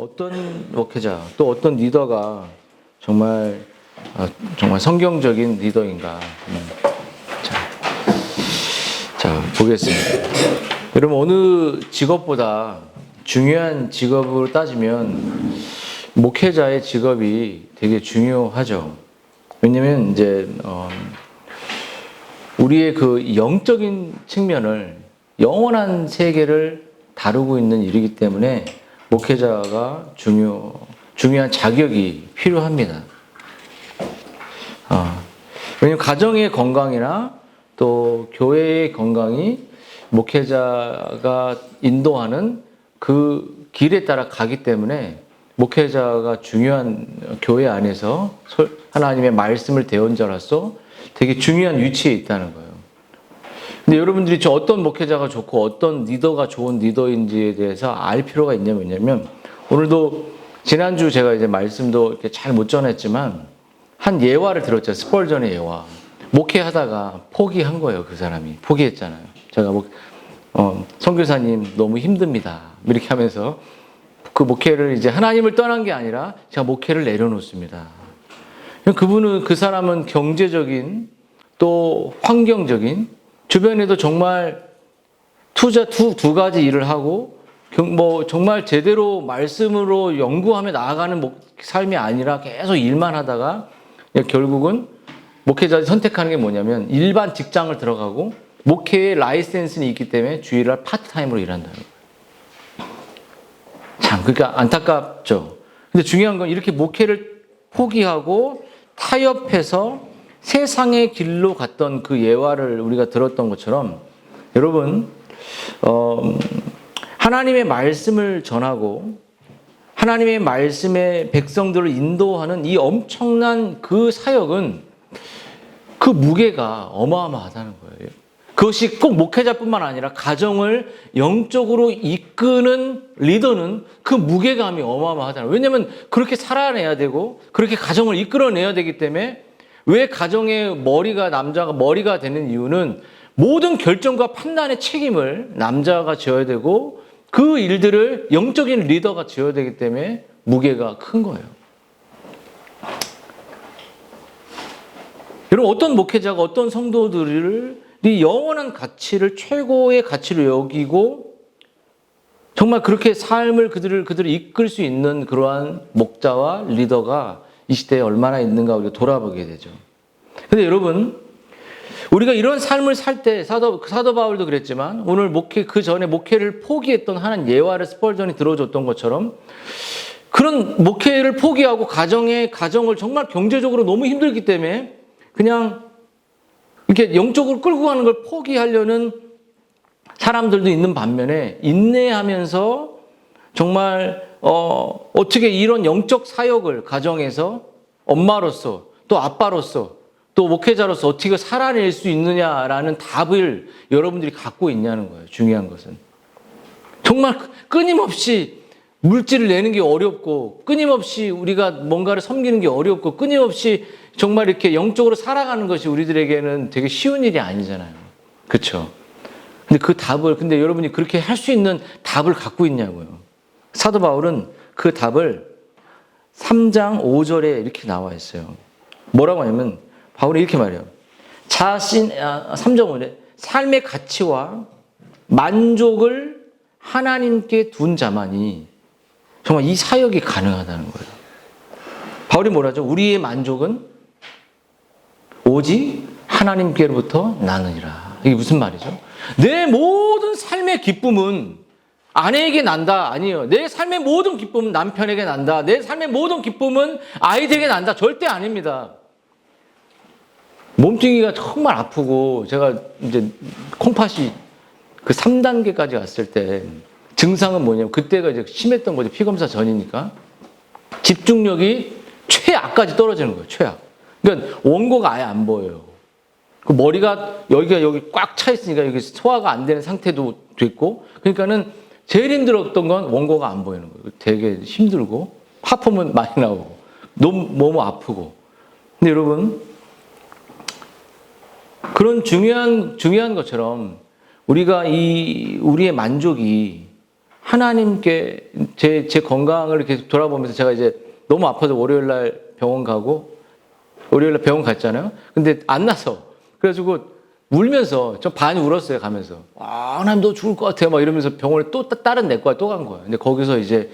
어떤 목회자 또 어떤 리더가 정말 성경적인 리더인가? 자, 보겠습니다. 여러분, 어느 직업보다 중요한 직업으로 따지면 목회자의 직업이 되게 중요하죠. 왜냐면 이제 우리의 그 영적인 측면을, 영원한 세계를 다루고 있는 일이기 때문에 목회자가 중요한 자격이 필요합니다. 왜냐하면 가정의 건강이나 또 교회의 건강이 목회자가 인도하는 그 길에 따라 가기 때문에 목회자가 중요한 교회 안에서 하나님의 말씀을 대언 자로서 되게 중요한 위치에 있다는 거예요. 근데 여러분들이 어떤 목회자가 좋고 어떤 리더가 좋은 리더인지에 대해서 알 필요가 있냐면, 오늘도 지난주 제가 이제 말씀도 이렇게 잘 못 전했지만 한 예화를 들었죠. 스펄전의 예화. 목회하다가 포기한 거예요. 그 사람이 포기했잖아요. 제가 선교사님 너무 힘듭니다, 이렇게 하면서 그 목회를 이제 하나님을 떠난 게 아니라 제가 목회를 내려놓습니다. 그 사람은 경제적인 또 환경적인 주변에도 정말 두 가지 일을 하고 정말 제대로 말씀으로 연구하며 나아가는 삶이 아니라 계속 일만 하다가 결국은 목회자들이 선택하는 게 뭐냐면 일반 직장을 들어가고 목회의 라이센스는 있기 때문에 주일날 파트타임으로 일한다는 거예요. 참, 그러니까 안타깝죠. 근데 중요한 건 이렇게 목회를 포기하고 타협해서 세상의 길로 갔던 그 예화를 우리가 들었던 것처럼, 여러분, 하나님의 말씀을 전하고 하나님의 말씀의 백성들을 인도하는 이 엄청난 그 사역은 그 무게가 어마어마하다는 거예요. 그것이 꼭 목회자뿐만 아니라 가정을 영적으로 이끄는 리더는 그 무게감이 어마어마하다는 거예요. 왜냐하면 그렇게 살아내야 되고 그렇게 가정을 이끌어내야 되기 때문에, 왜 가정의 남자가 머리가 되는 이유는 모든 결정과 판단의 책임을 남자가 져야 되고 그 일들을 영적인 리더가 져야 되기 때문에 무게가 큰 거예요. 여러분, 어떤 목회자가 어떤 성도들이 영원한 가치를 최고의 가치로 여기고 정말 그렇게 삶을 그들을 이끌 수 있는 그러한 목자와 리더가 이 시대에 얼마나 있는가 우리가 돌아보게 되죠. 근데 여러분, 우리가 이런 삶을 살 때 사도 바울도 그랬지만 오늘 그 전에 목회를 포기했던 하나님 예화를 스펄전이 들어줬던 것처럼, 그런 목회를 포기하고 가정을 정말 경제적으로 너무 힘들기 때문에 그냥 이렇게 영적으로 끌고 가는 걸 포기하려는 사람들도 있는 반면에, 인내하면서 정말 어떻게 이런 영적 사역을 가정에서 엄마로서 또 아빠로서 또 목회자로서 어떻게 살아낼 수 있느냐라는 답을 여러분들이 갖고 있냐는 거예요. 중요한 것은 정말 끊임없이 물질을 내는 게 어렵고, 끊임없이 우리가 뭔가를 섬기는 게 어렵고, 끊임없이 정말 이렇게 영적으로 살아가는 것이 우리들에게는 되게 쉬운 일이 아니잖아요. 그렇죠? 근데 여러분이 그렇게 할 수 있는 답을 갖고 있냐고요. 사도 바울은 그 답을 3장 5절에 이렇게 나와 있어요. 뭐라고 하냐면, 바울이 이렇게 말해요. 3장 5절에 삶의 가치와 만족을 하나님께 둔 자만이 정말 이 사역이 가능하다는 거예요. 바울이 뭐라죠? 우리의 만족은 오직 하나님께로부터 나느니라. 이게 무슨 말이죠? 내 모든 삶의 기쁨은 아내에게 난다? 아니에요. 내 삶의 모든 기쁨은 남편에게 난다. 내 삶의 모든 기쁨은 아이들에게 난다? 절대 아닙니다. 몸뚱이가 정말 아프고, 제가 이제 콩팥이 그 3단계까지 왔을 때 증상은 뭐냐면, 그때가 이제 심했던 거죠. 피검사 전이니까. 집중력이 최악까지 떨어지는 거예요. 최악. 그러니까 원고가 아예 안 보여요. 그 머리가 여기 꽉 차 있으니까 여기 소화가 안 되는 상태도 됐고, 그러니까는 제일 힘들었던 건 원고가 안 보이는 거예요. 되게 힘들고, 하품은 많이 나오고, 너무 아프고. 근데 여러분, 그런 중요한 것처럼 우리의 만족이 하나님께 제 건강을 이렇게 돌아보면서 제가 이제 너무 아파서 월요일 날 병원 가고 월요일 날 병원 갔잖아요. 근데 안 나서 그래가지고 울면서 좀 많이 울었어요. 가면서 하나님 너 죽을 것 같아 막 이러면서 병원에 또 다른 내과에 또 간 거예요. 근데 거기서 이제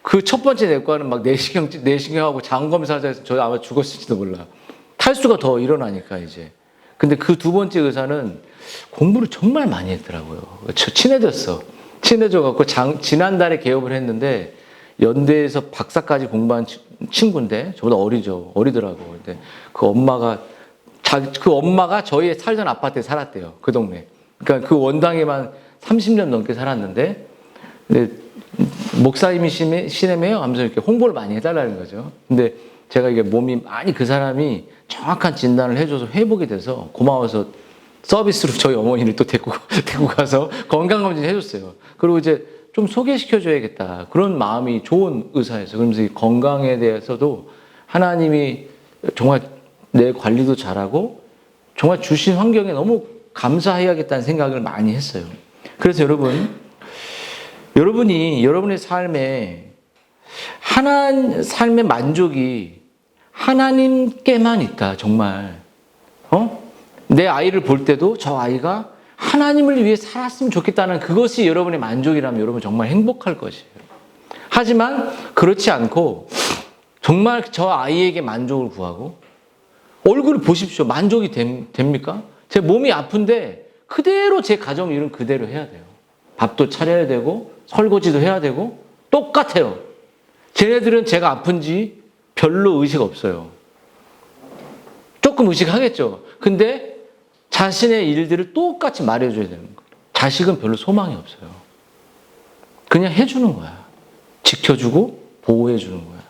그 첫 번째 내과는 막 내시경하고 장 검사하자 해서 저 아마 죽었을지도 몰라. 탈수가 더 일어나니까 이제. 근데 그 두 번째 의사는 공부를 정말 많이 했더라고요. 친해져갖고 지난달에 개업을 했는데 연대에서 박사까지 공부한 친구인데 저보다 어리더라고. 근데 그 엄마가 저희 살던 아파트에 살았대요. 그 동네. 그러니까 그 원당에만 30년 넘게 살았는데 근데 목사님이 시내매요 하면서 이렇게 홍보를 많이 해달라는 거죠. 근데 제가 이게 몸이 많이 그 사람이 정확한 진단을 해줘서 회복이 돼서 고마워서 서비스로 저희 어머니를 또 데리고 가서 건강검진 해줬어요. 그리고 이제 좀 소개시켜줘야겠다. 그런 마음이 좋은 의사였어요. 그러면서 이 건강에 대해서도 하나님이 정말 내 관리도 잘하고 정말 주신 환경에 너무 감사해야겠다는 생각을 많이 했어요. 그래서 여러분이 여러분의 삶의 만족이 하나님께만 있다. 정말. 내 아이를 볼 때도 저 아이가 하나님을 위해 살았으면 좋겠다는 그것이 여러분의 만족이라면 여러분 정말 행복할 것이에요. 하지만 그렇지 않고 정말 저 아이에게 만족을 구하고 얼굴을 보십시오. 만족이 됩니까? 제 몸이 아픈데 그대로 제 가정 일은 그대로 해야 돼요. 밥도 차려야 되고 설거지도 해야 되고 똑같아요. 쟤네들은 제가 아픈지 별로 의식 없어요. 조금 의식하겠죠. 근데 자신의 일들을 똑같이 말해줘야 되는 거예요. 자식은 별로 소망이 없어요. 그냥 해주는 거야. 지켜주고 보호해주는 거야.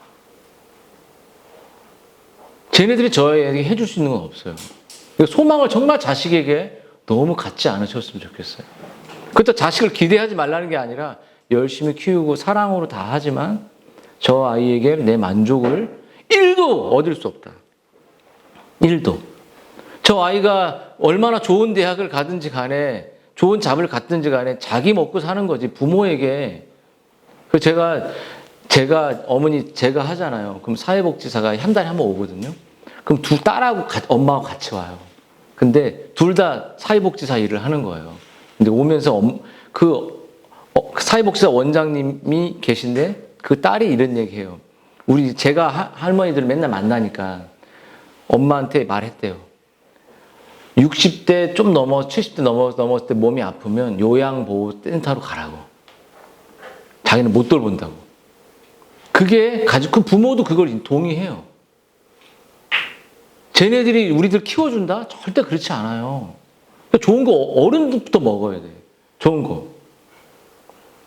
쟤네들이 저에게 해줄 수 있는 건 없어요. 소망을 정말 자식에게 너무 갖지 않으셨으면 좋겠어요. 그것도 자식을 기대하지 말라는 게 아니라 열심히 키우고 사랑으로 다 하지만 저 아이에게 내 만족을 1도 얻을 수 없다. 1도. 저 아이가 얼마나 좋은 대학을 가든지 간에 좋은 잡을 갖든지 간에 자기 먹고 사는 거지 부모에게. 제가 어머니 제가 하잖아요. 그럼 사회복지사가 한 달에 한 번 오거든요. 그럼 두 딸하고 엄마하고 같이 와요. 근데 둘 다 사회복지사 일을 하는 거예요. 근데 오면서 사회복지사 원장님이 계신데 그 딸이 이런 얘기해요. 제가 할머니들을 맨날 만나니까 엄마한테 말했대요. 60대 좀 넘어 70대 넘었을 때 몸이 아프면 요양보호센터로 가라고. 자기는 못 돌본다고. 그게 그 부모도 그걸 동의해요. 쟤네들이 우리들 키워준다? 절대 그렇지 않아요. 좋은 거 어른부터 먹어야 돼. 좋은 거.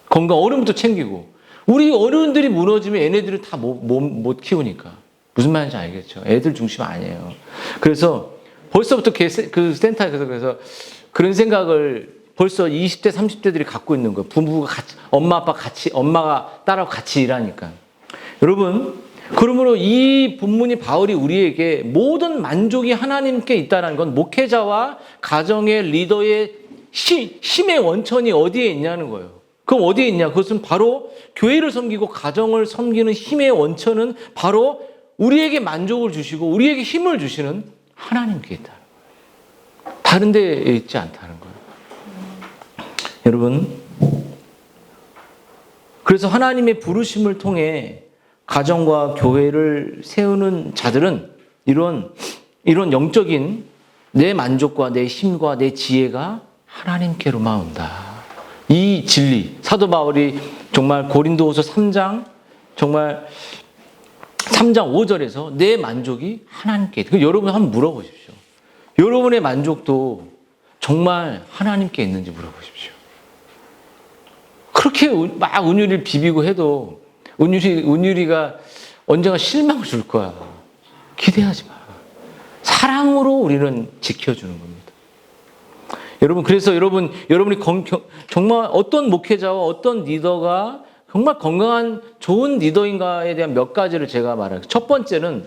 건강 어른부터 챙기고. 우리 어른들이 무너지면 얘네들은 다 못 키우니까. 무슨 말인지 알겠죠? 애들 중심 아니에요. 그래서 벌써부터 그 센터에서 그래서 그런 생각을 벌써 20대, 30대들이 갖고 있는 거예요. 부부가 같이, 엄마가 딸하고 같이 일하니까. 여러분, 그러므로 이 본문이 바울이 우리에게 모든 만족이 하나님께 있다는 건 목회자와 가정의 리더의 힘의 원천이 어디에 있냐는 거예요. 그럼 어디에 있냐? 그것은 바로 교회를 섬기고 가정을 섬기는 힘의 원천은 바로 우리에게 만족을 주시고 우리에게 힘을 주시는 하나님께 있다. 다른 데에 있지 않다는 거예요. 여러분, 그래서 하나님의 부르심을 통해 가정과 교회를 세우는 자들은 이런 영적인 내 만족과 내 힘과 내 지혜가 하나님께로만 온다. 이 진리, 사도 바울이 정말 고린도후서 3장 5절에서 내 만족이 하나님께 있다. 여러분 한번 물어보십시오. 여러분의 만족도 정말 하나님께 있는지 물어보십시오. 그렇게 막 은유리를 비비고 해도 은유리가 언젠가 실망을 줄 거야. 기대하지 마. 사랑으로 우리는 지켜주는 겁니다. 여러분, 그래서 여러분이 정말 어떤 목회자와 어떤 리더가 정말 건강한 좋은 리더인가에 대한 몇 가지를 제가 말할게요. 첫 번째는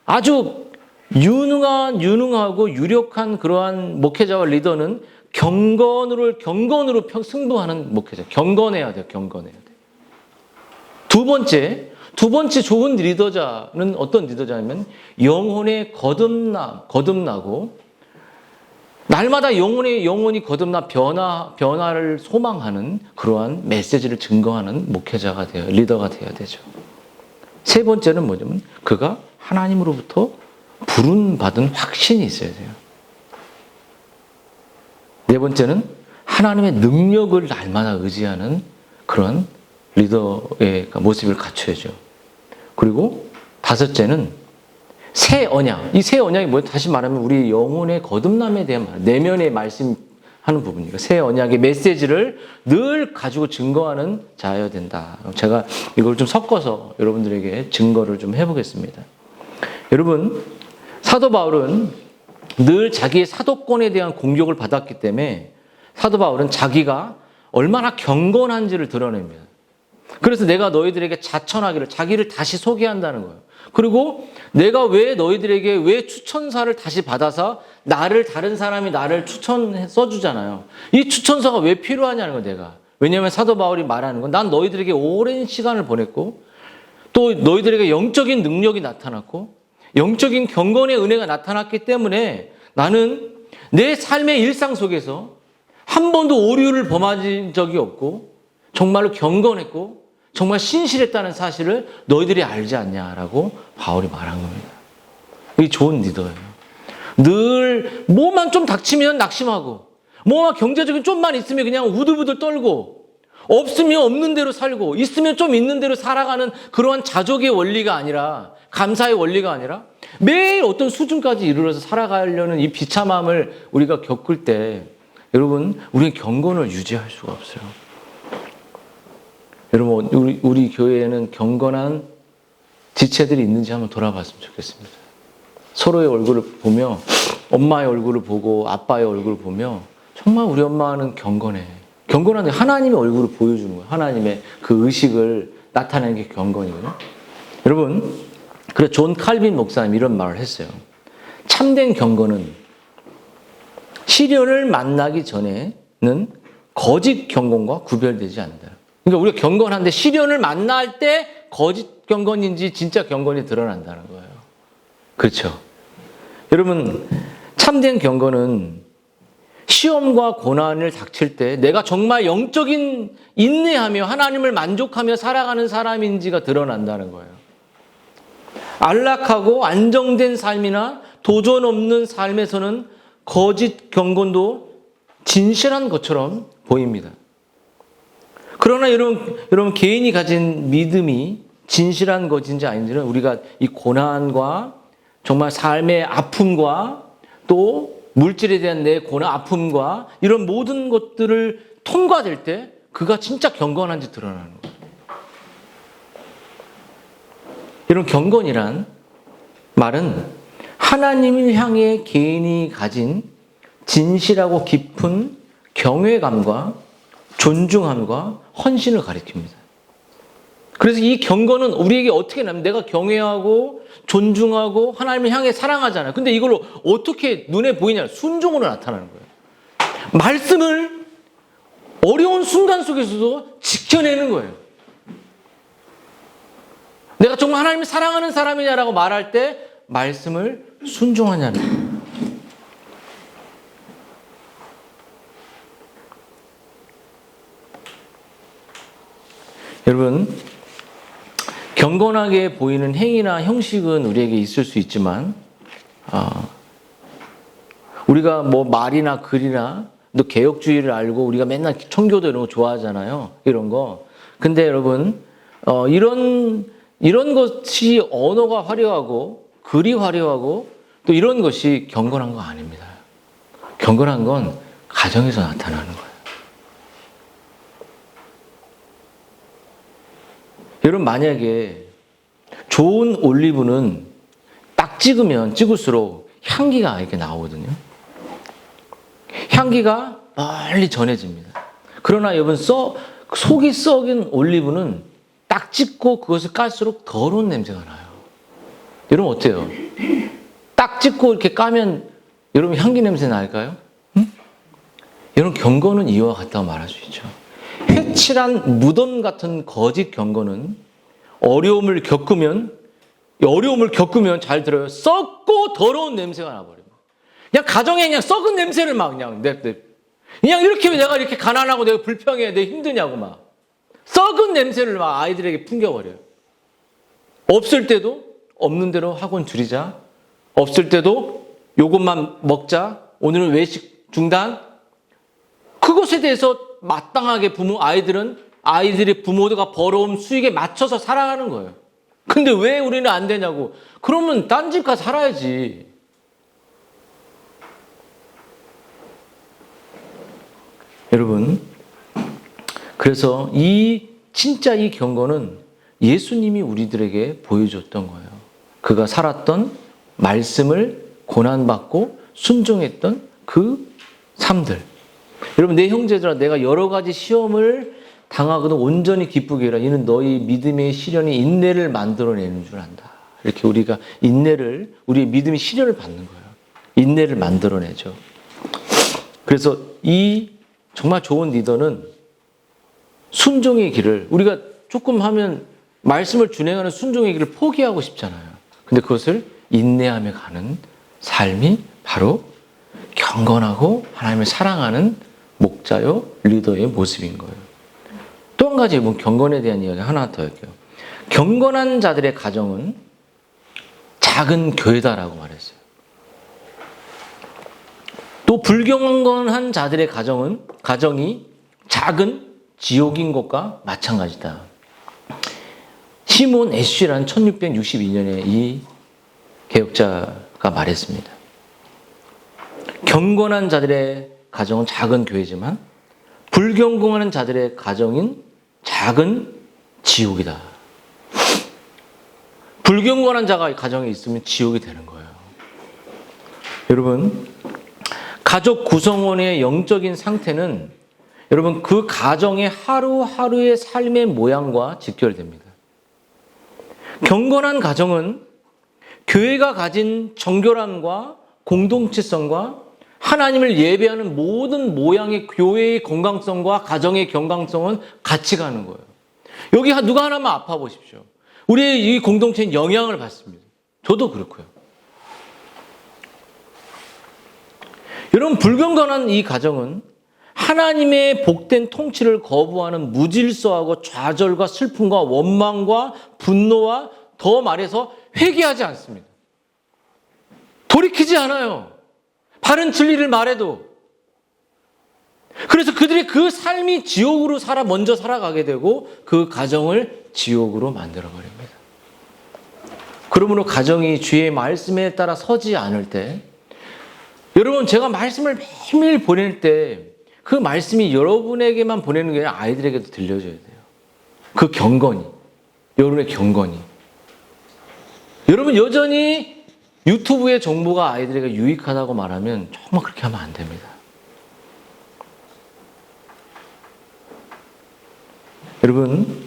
아주 유능하고 유력한 그러한 목회자와 리더는 경건으로 승부하는 목회자. 경건해야 돼요. 경건해야 돼요. 두 번째 좋은 리더자는 어떤 리더자냐면 영혼의 거듭나고 날마다 영혼이 거듭나 변화를 소망하는 그러한 메시지를 증거하는 목회자가 돼요. 리더가 돼야 되죠. 세 번째는 뭐냐면 그가 하나님으로부터 부름받은 확신이 있어야 돼요. 네 번째는 하나님의 능력을 날마다 의지하는 그런 리더의 모습을 갖춰야죠. 그리고 다섯째는 새 언약. 이 새 언약이 뭐예요? 다시 말하면 우리 영혼의 거듭남에 대한 내면의 말씀하는 부분이에요. 새 언약의 메시지를 늘 가지고 증거하는 자여야 된다. 제가 이걸 좀 섞어서 여러분들에게 증거를 좀 해보겠습니다. 여러분, 사도 바울은 늘 자기의 사도권에 대한 공격을 받았기 때문에 사도 바울은 자기가 얼마나 경건한지를 드러냅니다. 그래서 내가 너희들에게 자천하기를, 자기를 다시 소개한다는 거예요. 그리고 내가 왜 너희들에게 왜 추천사를 다시 받아서 다른 사람이 나를 써주잖아요. 이 추천서가 왜 필요하냐는 거예요, 내가. 왜냐하면 사도 바울이 말하는 건 난 너희들에게 오랜 시간을 보냈고 또 너희들에게 영적인 능력이 나타났고 영적인 경건의 은혜가 나타났기 때문에 나는 내 삶의 일상 속에서 한 번도 오류를 범한 적이 없고 정말로 경건했고 정말 신실했다는 사실을 너희들이 알지 않냐라고 바울이 말한 겁니다. 이게 좋은 리더예요. 늘 뭐만 좀 닥치면 낙심하고 뭐만 경제적인 좀만 있으면 그냥 우들부들 떨고 없으면 없는 대로 살고 있으면 좀 있는 대로 살아가는 그러한 자족의 원리가 아니라 감사의 원리가 아니라 매일 어떤 수준까지 이르러서 살아가려는 이 비참함을 우리가 겪을 때 여러분 우리는 경건을 유지할 수가 없어요. 여러분 우리 교회에는 경건한 지체들이 있는지 한번 돌아봤으면 좋겠습니다. 서로의 얼굴을 보며 엄마의 얼굴을 보고 아빠의 얼굴을 보며 정말 우리 엄마는 경건해. 경건한데 하나님의 얼굴을 보여주는 거예요. 하나님의 그 의식을 나타내는 게 경건이거든요. 여러분, 그래서 존 칼빈 목사님 이런 말을 했어요. 참된 경건은 시련을 만나기 전에는 거짓 경건과 구별되지 않는다. 그러니까 우리가 경건한데 시련을 만날 때 거짓 경건인지 진짜 경건이 드러난다는 거예요. 그렇죠? 여러분, 참된 경건은 시험과 고난을 닥칠 때 내가 정말 영적인 인내하며 하나님을 만족하며 살아가는 사람인지가 드러난다는 거예요. 안락하고 안정된 삶이나 도전 없는 삶에서는 거짓 경건도 진실한 것처럼 보입니다. 그러나 여러분 개인이 가진 믿음이 진실한 것인지 아닌지는 우리가 이 고난과 정말 삶의 아픔과 또 물질에 대한 내 고난, 아픔과 이런 모든 것들을 통과될 때 그가 진짜 경건한지 드러나는 거예요. 이런 경건이란 말은 하나님을 향해 개인이 가진 진실하고 깊은 경외감과 존중함과 헌신을 가리킵니다. 그래서 이 경건은 우리에게 어떻게 나면 내가 경외하고 존중하고 하나님을 향해 사랑하잖아요. 근데 이걸 어떻게 눈에 보이냐? 순종으로 나타나는 거예요. 말씀을 어려운 순간 속에서도 지켜내는 거예요. 내가 정말 하나님을 사랑하는 사람이냐라고 말할 때 말씀을 순종하냐는 거예요. 여러분, 경건하게 보이는 행위나 형식은 우리에게 있을 수 있지만 우리가 뭐 말이나 글이나 또 개혁주의를 알고 우리가 맨날 청교도 이런 거 좋아하잖아요. 이런 거. 근데 여러분 이런 것이 언어가 화려하고 글이 화려하고 또 이런 것이 경건한 거 아닙니다. 경건한 건 가정에서 나타나는 거예요. 여러분 만약에 좋은 올리브는 딱 찍으면 찍을수록 향기가 이렇게 나오거든요. 향기가 멀리 전해집니다. 그러나 여러분 속이 썩은 올리브는 딱 찍고 그것을 깔수록 더러운 냄새가 나요. 여러분 어때요? 딱 찍고 이렇게 까면 여러분 향기 냄새 날까요? 응? 경건은 이와 같다고 말할 수 있죠. 회칠한 무덤 같은 거짓 경건은 어려움을 겪으면 잘 들어요. 썩고 더러운 냄새가 나버려요. 그냥 가정에 그냥 썩은 냄새를 막 그냥 그냥 이렇게 내가 이렇게 가난하고 내가 불평해, 내가 힘드냐고 막 썩은 냄새를 막 아이들에게 풍겨버려요. 없을 때도 없는 대로 학원 줄이자. 없을 때도 요것만 먹자. 오늘은 외식 중단. 그것에 대해서 마땅하게 아이들의 부모가 벌어온 수익에 맞춰서 살아가는 거예요. 근데 왜 우리는 안 되냐고. 그러면 딴 집 가서 살아야지. 여러분, 그래서 진짜 이 경건은 예수님이 우리들에게 보여줬던 거예요. 그가 살았던 말씀을 고난받고 순종했던 그 삶들. 여러분, 내 형제들아, 내가 여러 가지 시험을 당하거든 온전히 기쁘게 해라. 이는 너희 믿음의 시련이 인내를 만들어내는 줄 안다. 이렇게 우리가 우리의 믿음의 시련을 받는 거예요. 인내를 만들어내죠. 그래서 이 정말 좋은 리더는 순종의 길을, 우리가 조금 하면 말씀을 준행하는 순종의 길을 포기하고 싶잖아요. 근데 그것을 인내하며 가는 삶이 바로 경건하고 하나님을 사랑하는 목자요, 리더의 모습인 거예요. 또 한 가지 경건에 대한 이야기 하나 더 할게요. 경건한 자들의 가정은 작은 교회다라고 말했어요. 또 불경건한 자들의 가정이 작은 지옥인 것과 마찬가지다. 시몬 에쉬라는 1662년에 이 개혁자가 말했습니다. 경건한 자들의 가정은 작은 교회지만 불경건한 자들의 가정인 작은 지옥이다. 불경건한 자가 가정에 있으면 지옥이 되는 거예요. 여러분, 가족 구성원의 영적인 상태는 여러분 그 가정의 하루하루의 삶의 모양과 직결됩니다. 경건한 가정은 교회가 가진 정결함과 공동체성과 하나님을 예배하는 모든 모양의 교회의 건강성과 가정의 건강성은 같이 가는 거예요. 여기 누가 하나만 아파 보십시오. 우리의 이 공동체는 영향을 받습니다. 저도 그렇고요. 여러분, 불경건한 이 가정은 하나님의 복된 통치를 거부하는 무질서하고 좌절과 슬픔과 원망과 분노와 더 말해서 회개하지 않습니다. 돌이키지 않아요. 바른 진리를 말해도. 그래서 그들의 그 삶이 지옥으로 먼저 살아가게 되고 그 가정을 지옥으로 만들어버립니다. 그러므로 가정이 주의 말씀에 따라 서지 않을 때, 여러분, 제가 말씀을 매일매일 보낼 때 그 말씀이 여러분에게만 보내는 게 아니라 아이들에게도 들려줘야 돼요. 그 경건이, 여러분의 경건이. 여러분, 여전히 유튜브의 정보가 아이들에게 유익하다고 말하면 정말 그렇게 하면 안 됩니다. 여러분,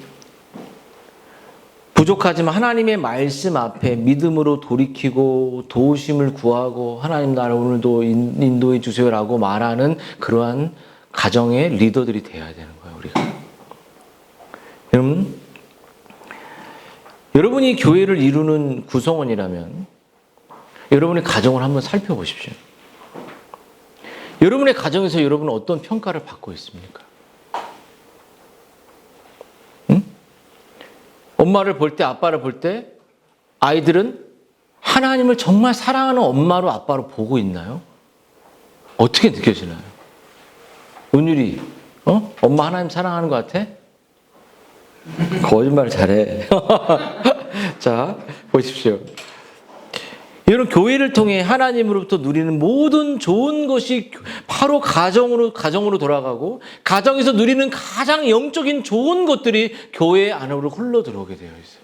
부족하지만 하나님의 말씀 앞에 믿음으로 돌이키고 도우심을 구하고 하나님 나를 오늘도 인도해 주세요라고 말하는 그러한 가정의 리더들이 되어야 되는 거예요, 우리가. 여러분이 교회를 이루는 구성원이라면 여러분의 가정을 한번 살펴보십시오. 여러분의 가정에서 여러분은 어떤 평가를 받고 있습니까? 엄마를 볼 때, 아빠를 볼 때 아이들은 하나님을 정말 사랑하는 엄마로 아빠로 보고 있나요? 어떻게 느껴지나요? 은율이 엄마 하나님 사랑하는 것 같아? 거짓말 잘해. 자, 보십시오. 여러분, 교회를 통해 하나님으로부터 누리는 모든 좋은 것이 바로 가정으로 돌아가고, 가정에서 누리는 가장 영적인 좋은 것들이 교회 안으로 흘러 들어오게 되어 있어요.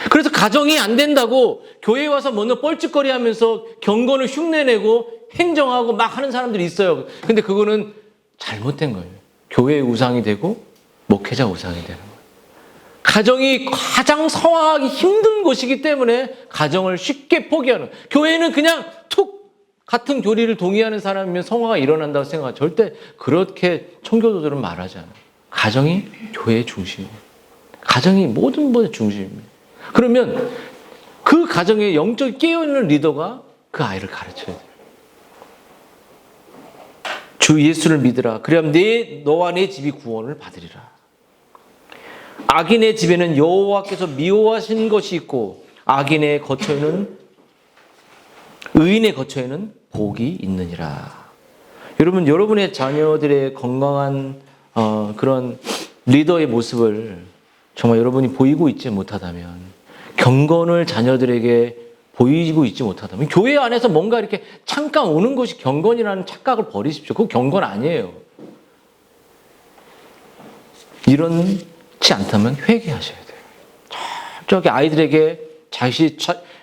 그래서 가정이 안 된다고 교회에 와서 먼저 뻘짓거리 하면서 경건을 흉내내고 행정하고 막 하는 사람들이 있어요. 근데 그거는 잘못된 거예요. 교회의 우상이 되고 목회자 우상이 되는 거예요. 가정이 가장 성화하기 힘든 곳이기 때문에 가정을 쉽게 포기하는, 교회는 그냥 툭 같은 교리를 동의하는 사람이면 성화가 일어난다고 생각하죠. 절대 그렇게 청교도들은 말하지 않아요. 가정이 교회의 중심이에요. 가정이 모든 것의 중심입니다. 그러면 그 가정에 영적이 깨어있는 리더가 그 아이를 가르쳐야 돼요. 주 예수를 믿으라. 그래야 너와 내 집이 구원을 받으리라. 악인의 집에는 여호와께서 미워하신 것이 있고 악인의 거처에는 의인의 거처에는 복이 있느니라. 여러분, 여러분의 자녀들의 건강한 그런 리더의 모습을 정말 여러분이 보이고 있지 못하다면, 경건을 자녀들에게 보이고 있지 못하다면, 교회 안에서 뭔가 이렇게 잠깐 오는 것이 경건이라는 착각을 버리십시오. 그거 경건 아니에요. 이렇지 않다면 회개하셔야 돼요. 저기 아이들에게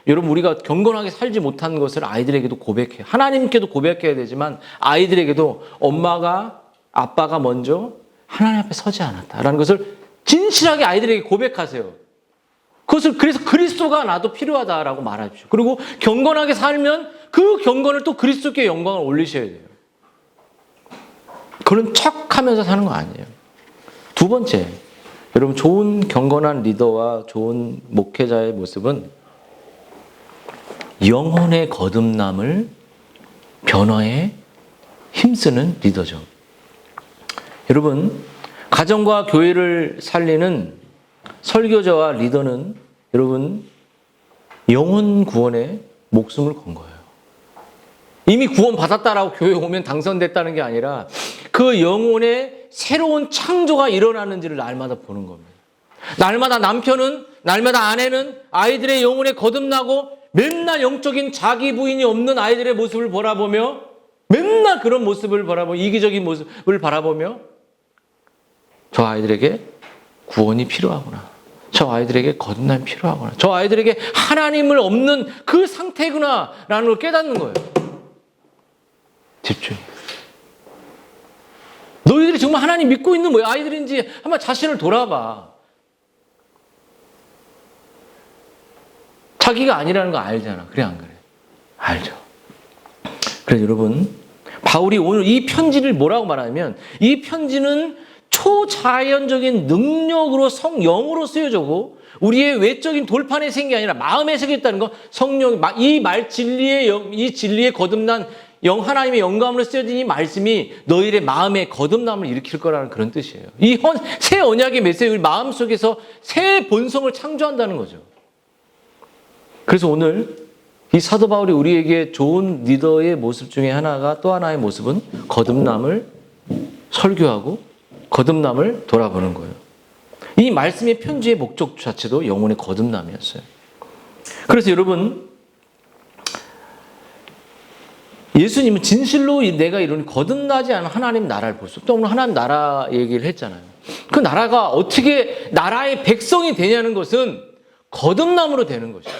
여러분, 우리가 경건하게 살지 못한 것을 아이들에게도 고백해요. 하나님께도 고백해야 되지만 아이들에게도 엄마가, 아빠가 먼저 하나님 앞에 서지 않았다라는 것을 진실하게 아이들에게 고백하세요. 그것을 그래서 그리스도가 나도 필요하다라고 말하십시오. 그리고 경건하게 살면 그 경건을 또 그리스도께 영광을 올리셔야 돼요. 그런 척하면서 사는 거 아니에요. 두 번째, 여러분, 좋은 경건한 리더와 좋은 목회자의 모습은 영혼의 거듭남을 변화에 힘쓰는 리더죠. 여러분, 가정과 교회를 살리는 설교자와 리더는 여러분 영혼 구원에 목숨을 건 거예요. 이미 구원 받았다라고 교회에 오면 당선됐다는 게 아니라 그 영혼의 새로운 창조가 일어나는지를 날마다 보는 겁니다. 날마다 남편은, 날마다 아내는 아이들의 영혼에 거듭나고 맨날 영적인 자기 부인이 없는 아이들의 모습을 바라보며, 맨날 그런 모습을 바라보며, 이기적인 모습을 바라보며 저 아이들에게 구원이 필요하구나. 저 아이들에게 거듭남이 필요하구나. 저 아이들에게 하나님을 없는 그 상태구나 라는 걸 깨닫는 거예요. 집중. 너희들이 정말 하나님 믿고 있는 뭐야 아이들인지 한번 자신을 돌아봐. 자기가 아니라는 거 알잖아. 그래 안 그래? 알죠. 그래서 여러분, 바울이 오늘 이 편지를 뭐라고 말하냐면, 이 편지는 초자연적인 능력으로 성령으로 쓰여지고 우리의 외적인 돌판에 생긴 게 아니라 마음에 새겼다는 거. 성령, 이 진리에 거듭난 하나님의 영감으로 쓰여진 이 말씀이 너희의 마음에 거듭남을 일으킬 거라는 그런 뜻이에요. 이 새 언약의 메시지, 우리 마음 속에서 새 본성을 창조한다는 거죠. 그래서 오늘 이 사도 바울이 우리에게 좋은 리더의 모습 중에 하나가, 또 하나의 모습은 거듭남을 설교하고 거듭남을 돌아보는 거예요. 이 말씀의 편지의 목적 자체도 영혼의 거듭남이었어요. 그래서 여러분, 예수님은 진실로 내가 이런 거듭나지 않은 하나님 나라를 볼 수 없다. 오늘 하나님 나라 얘기를 했잖아요. 그 나라가 어떻게 나라의 백성이 되냐는 것은 거듭남으로 되는 것이에요.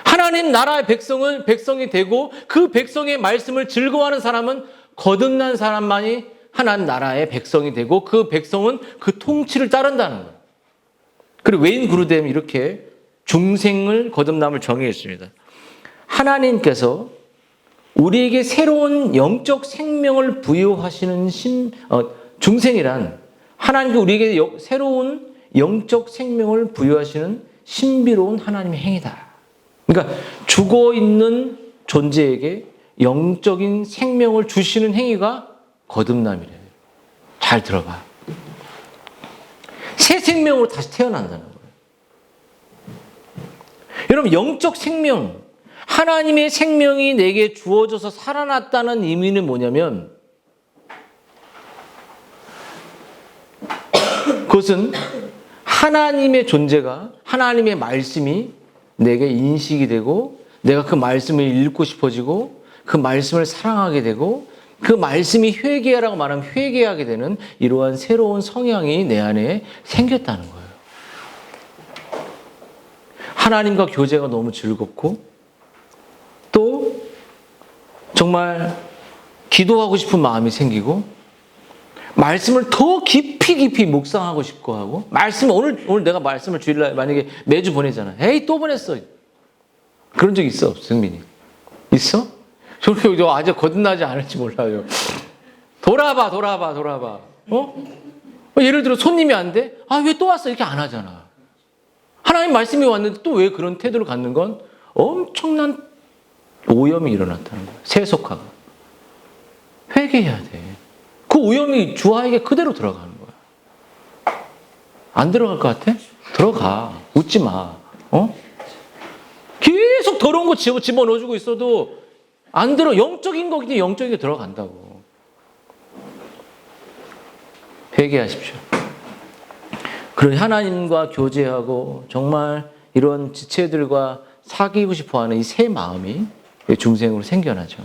하나님 나라의 백성이 되고 그 백성의 말씀을 즐거워하는 사람은 거듭난 사람만이 하나님 나라의 백성이 되고 그 백성은 그 통치를 따른다는 거예요. 그리고 웨인 그루뎀이 이렇게 중생을 거듭남을 정의했습니다. 하나님께서 우리에게 새로운 영적 생명을 부여하시는 중생이란 하나님께 우리에게 새로운 영적 생명을 부여하시는 신비로운 하나님의 행위다. 그러니까 죽어있는 존재에게 영적인 생명을 주시는 행위가 거듭남이래요. 잘 들어봐. 새 생명으로 다시 태어난다는 거예요. 여러분, 영적 생명, 하나님의 생명이 내게 주어져서 살아났다는 의미는 뭐냐면, 그것은 하나님의 존재가, 하나님의 말씀이 내게 인식이 되고, 내가 그 말씀을 읽고 싶어지고, 그 말씀을 사랑하게 되고, 그 말씀이 회개하라고 말하면 회개하게 되는 이러한 새로운 성향이 내 안에 생겼다는 거예요. 하나님과 교제가 너무 즐겁고, 또 정말 기도하고 싶은 마음이 생기고, 말씀을 더 깊이 묵상하고 싶고 하고, 오늘 내가 말씀을 주일날 만약에 매주 보내잖아. 에이, 또 보냈어. 그런 적 있어, 승민이? 있어? 저는 아직 거듭나지 않을지 몰라요. 돌아봐. 예를 들어 손님이 안 돼? 왜 또 왔어? 이렇게 안 하잖아. 하나님 말씀이 왔는데 또 왜 그런 태도를 갖는 건 엄청난 오염이 일어났다는 거예요. 세속화가. 회개해야 돼. 그 오염이 주아에게 그대로 들어가는 거야. 안 들어갈 것 같아? 들어가. 웃지 마. 계속 더러운 거 집어넣어주고 있어도 안 들어. 영적인 거기 영적인 게 들어간다고. 회개하십시오. 그런 하나님과 교제하고 정말 이런 지체들과 사귀고 싶어하는 이 새 마음이 중생으로 생겨나죠.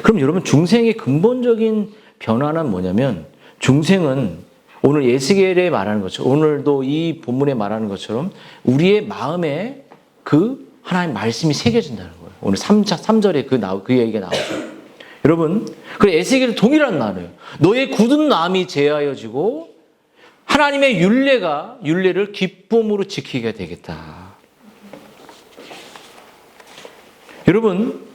그럼 여러분 중생의 근본적인 변화는 뭐냐면 중생은 오늘 예스겔에 말하는 것처럼 오늘도 이 본문에 말하는 것처럼 우리의 마음에 그 하나님 말씀이 새겨진다는 거예요. 오늘 3절에 그 얘기가 나오죠. 여러분, 그래 에스겔은 동일한 말이에요. 너의 굳은 마음이 제하여지고 하나님의 율례를 기쁨으로 지키게 되겠다. 여러분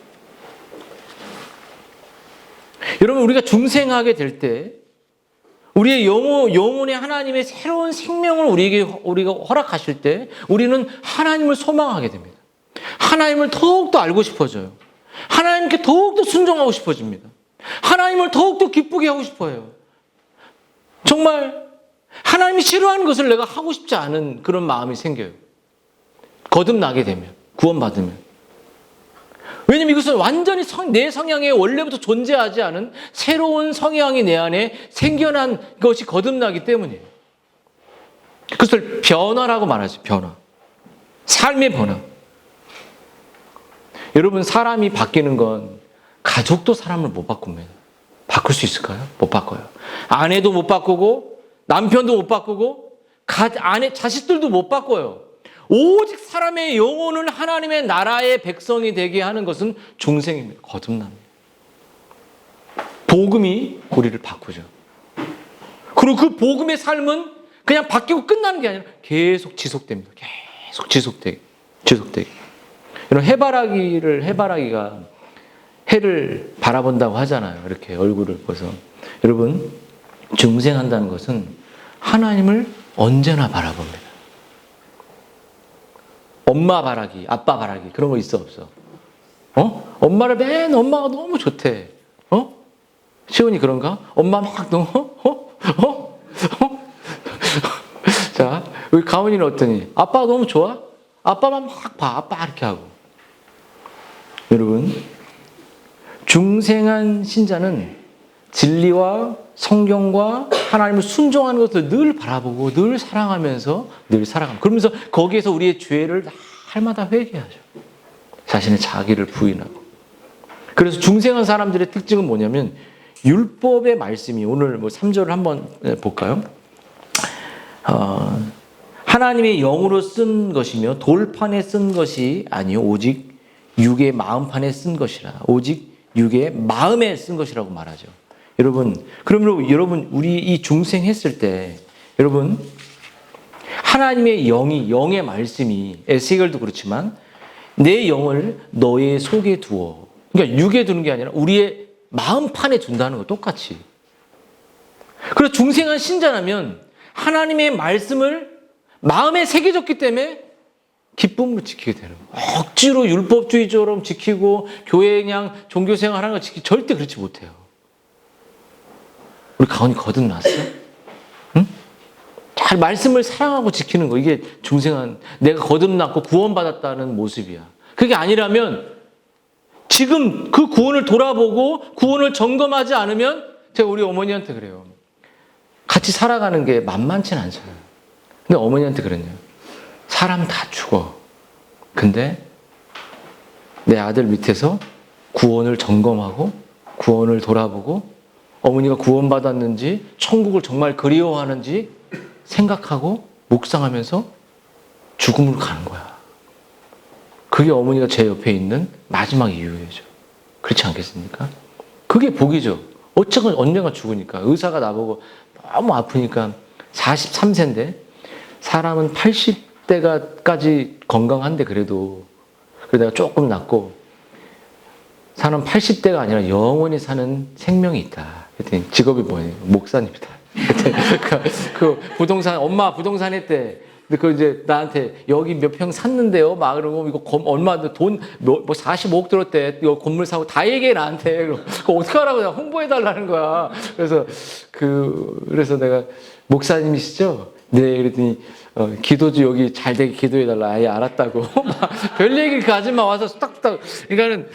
우리가 중생하게 될 때 우리의 영혼의 하나님의 새로운 생명을 우리가 허락하실 때 우리는 하나님을 소망하게 됩니다. 하나님을 더욱더 알고 싶어져요. 하나님께 더욱더 순종하고 싶어집니다. 하나님을 더욱더 기쁘게 하고 싶어요. 정말 하나님이 싫어하는 것을 내가 하고 싶지 않은 그런 마음이 생겨요. 거듭나게 되면, 구원받으면. 왜냐면 이것은 완전히 내 성향에 원래부터 존재하지 않은 새로운 성향이 내 안에 생겨난 것이 거듭나기 때문이에요. 그것을 변화라고 말하죠. 변화. 삶의 변화. 여러분 사람이 바뀌는 건 가족도 사람을 못 바꿉니다. 바꿀 수 있을까요? 못 바꿔요. 아내도 못 바꾸고 남편도 못 바꾸고 자식들도 못 바꿔요. 오직 사람의 영혼을 하나님의 나라의 백성이 되게 하는 것은 중생입니다. 거듭납니다. 복음이 우리를 바꾸죠. 그리고 그 복음의 삶은 그냥 바뀌고 끝나는 게 아니라 계속 지속됩니다. 계속 지속되게. 이런 해바라기가 해를 바라본다고 하잖아요. 이렇게 얼굴을 보서. 여러분, 중생한다는 것은 하나님을 언제나 바라봅니다. 엄마 바라기, 아빠 바라기 그런 거 있어 없어? 엄마가 너무 좋대. 시온이 그런가? 엄마 막 너무 자, 우리 가은이는 어떠니? 아빠가 너무 좋아? 아빠만 막 봐. 아빠 이렇게 하고. 여러분, 중생한 신자는 진리와 성경과 하나님을 순종하는 것을 늘 바라보고 늘 사랑하면서 늘 살아갑니다. 그러면서 거기에서 우리의 죄를 날마다 회개하죠. 자신의 자기를 부인하고. 그래서 중생한 사람들의 특징은 뭐냐면 율법의 말씀이 오늘 3절을 한번 볼까요? 하나님의 영으로 쓴 것이며 돌판에 쓴 것이 아니요 오직 육의 마음판에 쓴 것이라. 오직 육의 마음에 쓴 것이라고 말하죠. 여러분, 그러므로 여러분 우리 이 중생했을 때 여러분 하나님의 영의 말씀이 에스겔도 그렇지만 내 영을 너의 속에 두어. 그러니까 육에 두는 게 아니라 우리의 마음판에 둔다는 거 똑같이. 그래서 중생한 신자라면 하나님의 말씀을 마음에 새겨졌기 때문에 기쁨으로 지키게 되는 거예요. 억지로 율법주의처럼 지키고 교회 그냥 종교생활 하는 거 지키기 절대 그렇지 못해요. 우리 가은이 거듭났어? 응? 잘 말씀을 사랑하고 지키는 거 이게 중생한 내가 거듭났고 구원받았다는 모습이야. 그게 아니라면 지금 그 구원을 돌아보고 구원을 점검하지 않으면 제가 우리 어머니한테 그래요. 같이 살아가는 게 만만치는 않잖아요. 근데 어머니한테 그랬네요. 사람 다 죽어. 근데 내 아들 밑에서 구원을 점검하고 구원을 돌아보고 어머니가 구원받았는지 천국을 정말 그리워하는지 생각하고 묵상하면서 죽음으로 가는 거야. 그게 어머니가 제 옆에 있는 마지막 이유예요. 그렇지 않겠습니까? 그게 복이죠. 어쨌건 언젠가 죽으니까. 의사가 나보고 너무 아프니까 43세인데 사람은 80대까지 건강한데 그래도 내가 조금 낫고 사는 80대가 아니라 영원히 사는 생명이 있다. 그랬더니 직업이 뭐예요? 목사님이다. 그 부동산, 엄마 부동산 했대. 근데 그 이제 나한테 여기 몇 평 샀는데요. 막 그러고 이거 얼마 돈 뭐 45억 들었대. 이거 건물 사고 다 얘기해 나한테. 그거 어떻게 하라고 내가 홍보해 달라는 거야. 그래서 내가 목사님이시죠? 네. 그랬더니 기도주 여기 잘 되게 기도해 달라. 아예 알았다고. 별 얘기 그 아줌마 와서 딱딱. 그러니까는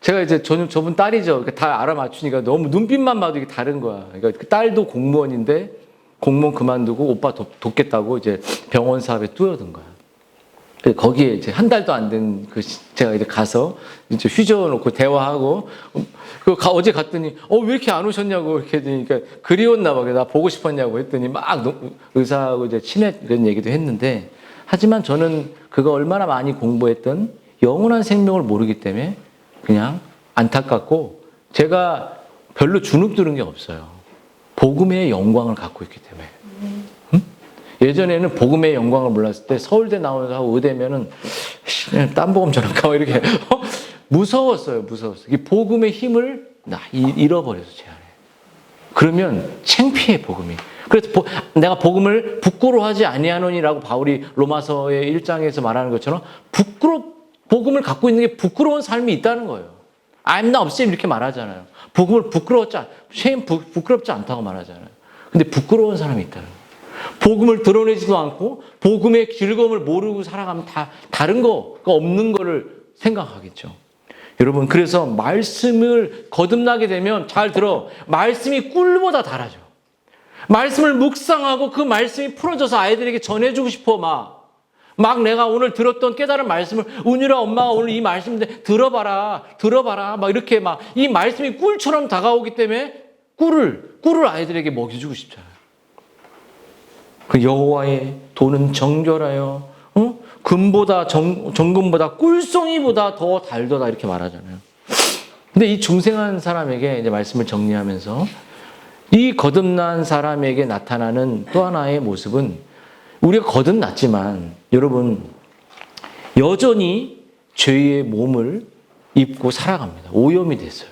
제가 이제 저분 딸이죠. 그러니까 다 알아맞추니까 너무 눈빛만 봐도 이게 다른 거야. 그러니까 그 딸도 공무원인데 공무원 그만두고 오빠 돕겠다고 이제 병원 사업에 뛰어든 거야. 거기에 이제 한 달도 안 된 제가 이제 가서 이제 휘저어 놓고 대화하고 어제 갔더니 왜 이렇게 안 오셨냐고 이렇게 되니까 그리웠나 봐. 나 보고 싶었냐고 했더니 막 의사하고 이제 친해 그런 얘기도 했는데 하지만 저는 그거 얼마나 많이 공부했던 영원한 생명을 모르기 때문에 그냥 안타깝고 제가 별로 주눅 드는 게 없어요. 복음의 영광을 갖고 있기 때문에. 응? 예전에는 복음의 영광을 몰랐을 때 서울대 나오면서 의대면은 딴복음 전학가 이렇게 무서웠어요. 이 복음의 힘을 잃어버려서 제 안에. 그러면 창피해 복음이. 그래서 내가 복음을 부끄러워하지 아니하노니라고 바울이 로마서의 1장에서 말하는 것처럼 복음을 갖고 있는 게 부끄러운 삶이 있다는 거예요. I'm not ashamed 이렇게 말하잖아요. 복음을 부끄럽지 않다고 말하잖아요. 근데 부끄러운 사람이 있다는 거예요. 복음을 드러내지도 않고 복음의 즐거움을 모르고 살아가면 다 다른 거가 없는 거를 생각하겠죠. 여러분 그래서 말씀을 거듭나게 되면 잘 들어. 말씀이 꿀보다 달아져. 말씀을 묵상하고 그 말씀이 풀어져서 아이들에게 전해주고 싶어 막 내가 오늘 들었던 깨달은 말씀을 은유라 엄마가 오늘 이 말씀인데 들어봐라 막 이렇게 막 이 말씀이 꿀처럼 다가오기 때문에 꿀을 아이들에게 먹여주고 싶잖아요. 그 여호와의 도는 정결하여 금보다 정금보다 꿀송이보다 더 달도다 이렇게 말하잖아요. 근데 이 중생한 사람에게 이제 말씀을 정리하면서 이 거듭난 사람에게 나타나는 또 하나의 모습은 우리가 거듭났지만 여러분 여전히 죄의 몸을 입고 살아갑니다. 오염이 됐어요.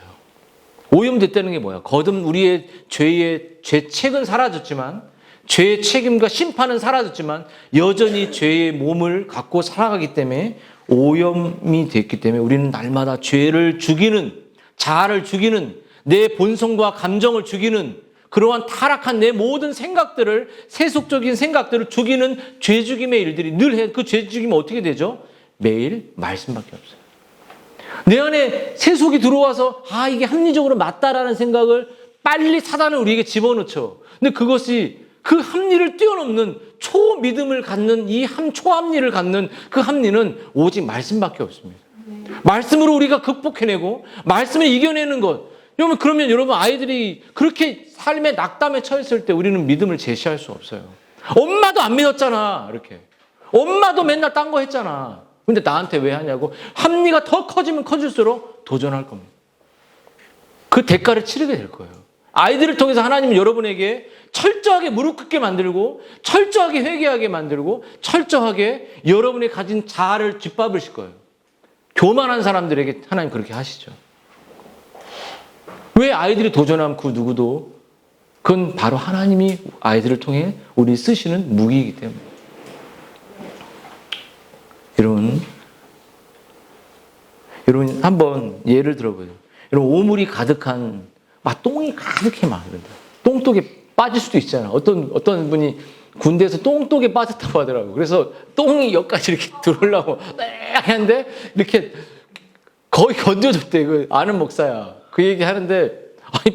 오염됐다는 게 뭐야? 우리의 죄책은 사라졌지만 죄의 책임과 심판은 사라졌지만 여전히 죄의 몸을 갖고 살아가기 때문에 오염이 됐기 때문에 우리는 날마다 죄를 죽이는 자아를 죽이는 내 본성과 감정을 죽이는 그러한 타락한 내 모든 생각들을 세속적인 생각들을 죽이는 죄 죽임의 일들이 늘 해. 그 죄 죽임은 어떻게 되죠? 매일 말씀밖에 없어요. 내 안에 세속이 들어와서 이게 합리적으로 맞다라는 생각을 빨리 사단은 우리에게 집어넣죠. 근데 그것이 그 합리를 뛰어넘는 초믿음을 갖는 초합리를 갖는 그 합리는 오직 말씀밖에 없습니다. 말씀으로 우리가 극복해내고 말씀을 이겨내는 것. 그러면 여러분 아이들이 그렇게 삶의 낙담에 처했을 때 우리는 믿음을 제시할 수 없어요. 엄마도 안 믿었잖아. 이렇게. 엄마도 맨날 딴 거 했잖아. 근데 나한테 왜 하냐고. 합리가 더 커지면 커질수록 도전할 겁니다. 그 대가를 치르게 될 거예요. 아이들을 통해서 하나님은 여러분에게 철저하게 무릎 꿇게 만들고 철저하게 회개하게 만들고 철저하게 여러분이 가진 자아를 뒷밟으실 거예요. 교만한 사람들에게 하나님 그렇게 하시죠. 왜 아이들이 도전하면 그 누구도 그건 바로 하나님이 아이들을 통해 우리 쓰시는 무기이기 때문에. 여러분 한번 예를 들어보세요. 여러분 오물이 가득한 똥이 가득해 이런데 똥독에 빠질 수도 있잖아. 어떤 분이 군대에서 똥독에 빠졌다고 하더라고. 그래서 똥이 여기까지 이렇게 들어오려고 하는데 이렇게 거의 건져줬대. 그 아는 목사야. 그 얘기 하는데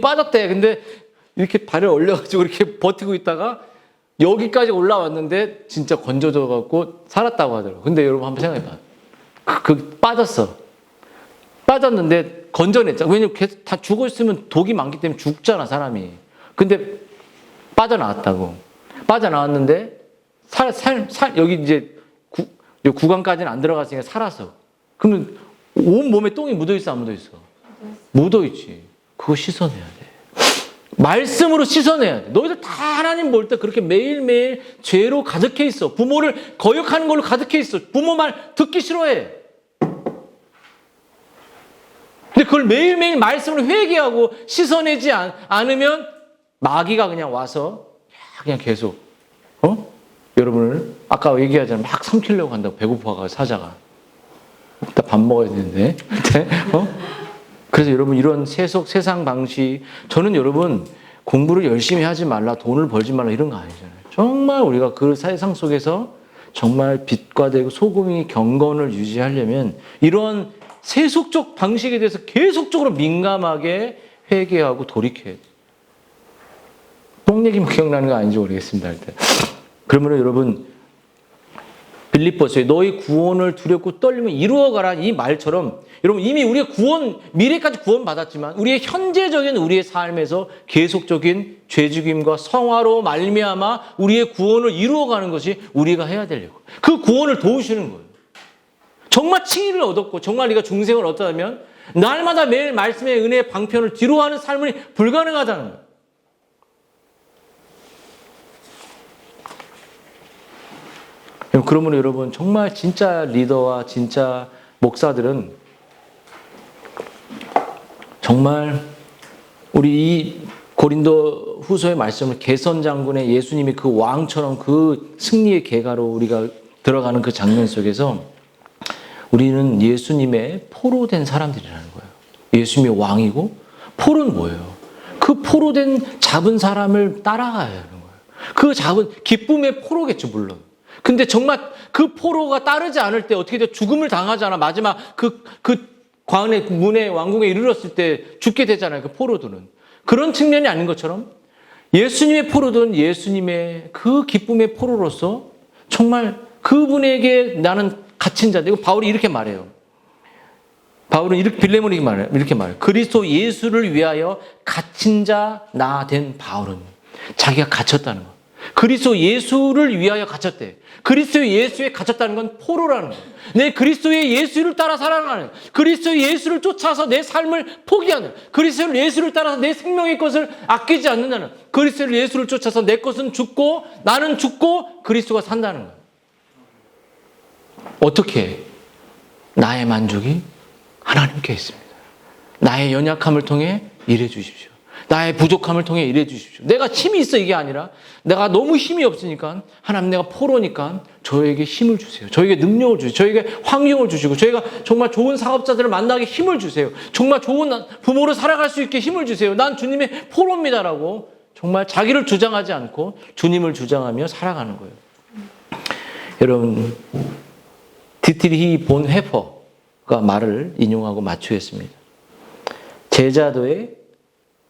빠졌대. 근데 이렇게 발을 올려가지고 이렇게 버티고 있다가 여기까지 올라왔는데 진짜 건져져갖고 살았다고 하더라고. 근데 여러분 한번 생각해봐. 빠졌는데 건져냈잖아. 왜냐면 다 죽어있으면 독이 많기 때문에 죽잖아 사람이. 근데 빠져나왔다고. 빠져나왔는데 여기 이제 구강까지는 안 들어갔으니까 살아서. 그러면 온 몸에 똥이 묻어있어 안 묻어있어? 묻어있지. 그거 씻어내야 돼. 말씀으로 씻어내야 돼. 너희들 다 하나님 볼 때 그렇게 매일매일 죄로 가득해 있어. 부모를 거역하는 걸로 가득해 있어. 부모 말 듣기 싫어해. 근데 그걸 매일매일 말씀을 회개하고 씻어내지 않으면 마귀가 그냥 와서 그냥 계속 여러분을 아까 얘기하잖아요. 막 삼키려고 한다고. 배고파가 사자가. 이따 밥 먹어야 되는데. 그래서 여러분 이런 세상 방식, 저는 여러분 공부를 열심히 하지 말라, 돈을 벌지 말라 이런 거 아니잖아요. 정말 우리가 그 세상 속에서 정말 빛과 되고 소금이 경건을 유지하려면 이런 세속적 방식에 대해서 계속적으로 민감하게 회개하고 돌이켜야 돼요. 똥 얘기만 기억나는 거 아닌지 모르겠습니다. 일단. 그러면 여러분 빌립보서에 너희 구원을 두렵고 떨리면 이루어가라 이 말처럼 여러분 이미 우리의 구원, 미래까지 구원 받았지만 우리의 현재적인 우리의 삶에서 계속적인 죄죽임과 성화로 말미암아 우리의 구원을 이루어가는 것이 우리가 해야 되려고. 그 구원을 도우시는 거예요. 정말 칭의를 얻었고 정말 네가 중생을 얻었다면 날마다 매일 말씀의 은혜의 방편을 뒤로하는 삶이 불가능하다는 거예요. 그러므로 여러분 정말 진짜 리더와 진짜 목사들은 정말 우리 이 고린도 후서의 말씀을 개선 장군의 예수님이 그 왕처럼 그 승리의 계가로 우리가 들어가는 그 장면 속에서 우리는 예수님의 포로된 사람들이라는 거예요. 예수님의 왕이고 포로는 뭐예요? 그 포로된 잡은 사람을 따라가야 하는 거예요. 그 잡은 기쁨의 포로겠죠 물론. 근데 정말 그 포로가 따르지 않을 때 어떻게 돼요? 죽음을 당하잖아. 마지막 그 광야의 문에 왕궁에 이르렀을 때 죽게 되잖아요. 그 포로들은. 그런 측면이 아닌 것처럼 예수님의 포로들은 예수님의 그 기쁨의 포로로서 정말 그분에게 나는 갇힌 자인데 바울이 이렇게 말해요. 바울은 빌레몬이 이렇게 말해요. 그리스도 예수를 위하여 갇힌 자 나 된 바울은 자기가 갇혔다는 거. 그리스도 예수를 위하여 갇혔대. 그리스도 예수에 갇혔다는 건 포로라는 거예요. 내 그리스도의 예수를 따라 살아가는, 그리스도의 예수를 쫓아서 내 삶을 포기하는, 그리스도 예수를 따라서 내 생명의 것을 아끼지 않는다는, 그리스도 예수를 쫓아서 내 것은 죽고 나는 죽고 그리스도가 산다는 거예요. 어떻게? 나의 만족이 하나님께 있습니다. 나의 연약함을 통해 일해 주십시오. 나의 부족함을 통해 일해 주십시오. 내가 힘이 있어 이게 아니라 내가 너무 힘이 없으니까 하나님 내가 포로니까 저에게 힘을 주세요. 저에게 능력을 주세요. 저에게 환경을 주시고 저희가 정말 좋은 사업자들을 만나게 힘을 주세요. 정말 좋은 부모로 살아갈 수 있게 힘을 주세요. 난 주님의 포로입니다라고 정말 자기를 주장하지 않고 주님을 주장하며 살아가는 거예요. 여러분 디트리히 본 회퍼가 말을 인용하고 맞추겠습니다. 제자도의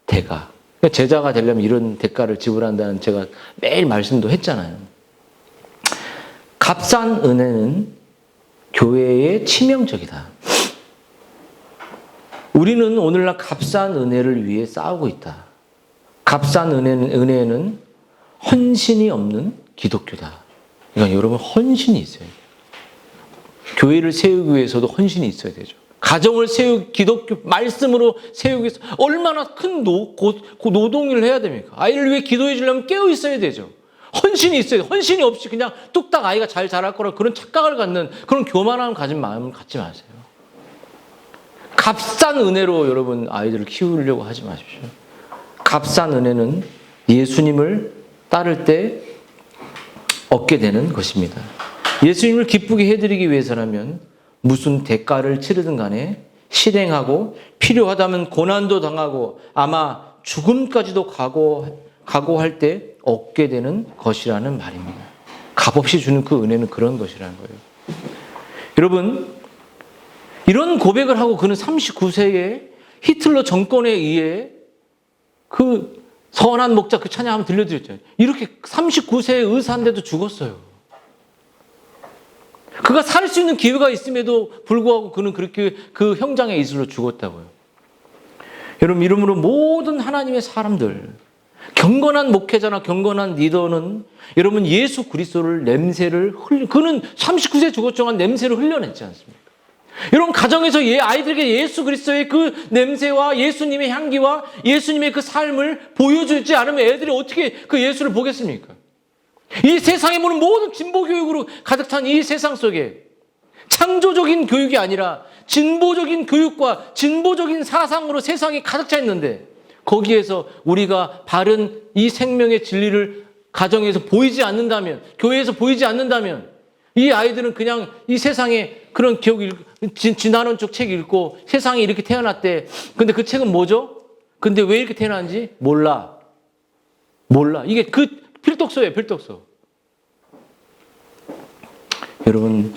대가. 제자가 되려면 이런 대가를 지불한다는 제가 매일 말씀도 했잖아요. 값싼 은혜는 교회의 치명적이다. 우리는 오늘날 값싼 은혜를 위해 싸우고 있다. 값싼 은혜는 헌신이 없는 기독교다. 그러니까 여러분 헌신이 있어요. 교회를 세우기 위해서도 헌신이 있어야 되죠. 가정을 기독교 말씀으로 세우기 위해서 얼마나 큰 노동을 해야 됩니까? 아이를 위해 기도해 주려면 깨어 있어야 되죠. 헌신이 있어야 돼요. 헌신이 없이 그냥 뚝딱 아이가 잘 자랄 거라 그런 착각을 갖는 그런 교만함을 가진 마음을 갖지 마세요. 값싼 은혜로 여러분 아이들을 키우려고 하지 마십시오. 값싼 은혜는 예수님을 따를 때 얻게 되는 것입니다. 예수님을 기쁘게 해드리기 위해서라면 무슨 대가를 치르든 간에 실행하고 필요하다면 고난도 당하고 아마 죽음까지도 각오할 때 얻게 되는 것이라는 말입니다. 값없이 주는 그 은혜는 그런 것이라는 거예요. 여러분 이런 고백을 하고 그는 39세에 히틀러 정권에 의해 그 선한 목자 그 찬양 한번 들려드렸잖아요. 이렇게 39세의 의사인데도 죽었어요. 그가 살 수 있는 기회가 있음에도 불구하고 그는 그렇게 그 형장의 이슬로 죽었다고요. 여러분 이러므로 모든 하나님의 사람들, 경건한 목회자나 경건한 리더는 여러분 예수 그리스도를 그는 39세 죽었지만 냄새를 흘려냈지 않습니까? 여러분 가정에서 아이들에게 예수 그리스도의 그 냄새와 예수님의 향기와 예수님의 그 삶을 보여주지 않으면 애들이 어떻게 그 예수를 보겠습니까? 이 세상에 보는 모든 진보 교육으로 가득 찬 이 세상 속에 창조적인 교육이 아니라 진보적인 교육과 진보적인 사상으로 세상이 가득 차 있는데 거기에서 우리가 바른 이 생명의 진리를 가정에서 보이지 않는다면, 교회에서 보이지 않는다면 이 아이들은 그냥 이 세상에 그런 기억 지나는 쪽 책 읽고 세상에 이렇게 태어났대. 근데 그 책은 뭐죠? 근데 왜 이렇게 태어났는지 몰라. 이게 그 필독서예요, 필독서. 여러분,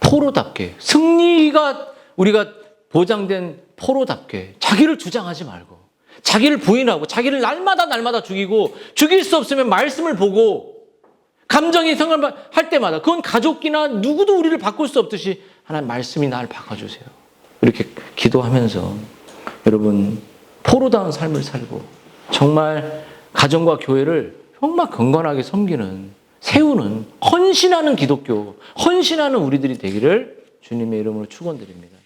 포로답게, 승리가 우리가 보장된 포로답게 자기를 주장하지 말고 자기를 부인하고 자기를 날마다 죽이고 죽일 수 없으면 말씀을 보고 감정이 생각할 때마다 그건 가족이나 누구도 우리를 바꿀 수 없듯이 하나님 말씀이 나를 바꿔주세요. 이렇게 기도하면서 여러분 포로다운 삶을 살고 정말 가정과 교회를 정말 건강하게 섬기는 세우는 헌신하는 기독교, 헌신하는 우리들이 되기를 주님의 이름으로 축원드립니다.